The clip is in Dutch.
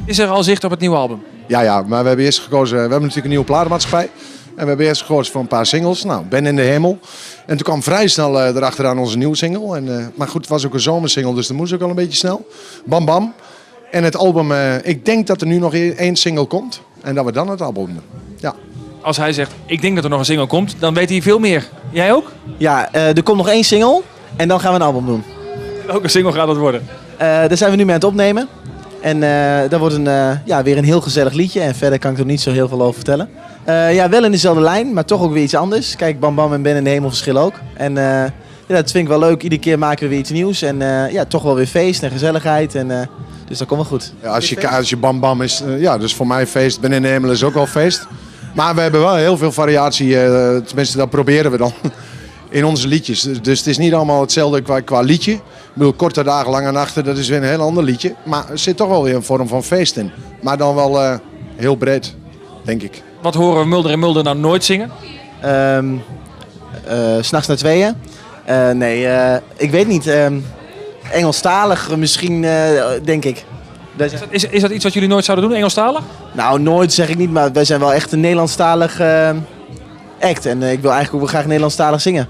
Is er al zicht op het nieuwe album? Ja, maar we hebben eerst gekozen. We hebben natuurlijk een nieuwe platenmaatschappij. En we hebben eerst gekozen voor een paar singles. Nou, Ben in de Hemel. En toen kwam vrij snel erachteraan onze nieuwe single. Maar goed, het was ook een zomersingle, dus dat moest ook al een beetje snel. Bam Bam. En het album, ik denk dat er nu nog één single komt. En dat we dan het album doen. Ja. Als hij zegt, ik denk dat er nog een single komt, dan weet hij veel meer. Jij ook? Ja, er komt nog 1 single en dan gaan we een album doen. Welke single gaat dat worden? Daar zijn we nu mee aan het opnemen. En dat wordt weer een heel gezellig liedje. En verder kan ik er niet zo heel veel over vertellen. Wel in dezelfde lijn, maar toch ook weer iets anders. Kijk, Bam Bam en Ben in de Hemel verschillen ook. En dat vind ik wel leuk. Iedere keer maken we weer iets nieuws. En toch wel weer feest en gezelligheid. En, dus dat komt wel goed. Ja, als je Bam Bam is, dus voor mij feest. Ben in de Hemel is ook wel feest. Maar we hebben wel heel veel variatie, tenminste dat proberen we dan, in onze liedjes. Dus het is niet allemaal hetzelfde qua liedje. Ik bedoel, korte dagen, lange nachten, dat is weer een heel ander liedje. Maar er zit toch wel weer een vorm van feest in. Maar dan wel heel breed, denk ik. Wat horen we Mulder en Mulder nou nooit zingen? 'S Nachts naar tweeën. Ik weet niet. Engelstalig misschien, denk ik. Is dat iets wat jullie nooit zouden doen, Engelstalig? Nou, nooit zeg ik niet, maar wij zijn wel echt een Nederlandstalig act. En ik wil eigenlijk ook wel graag Nederlandstalig zingen.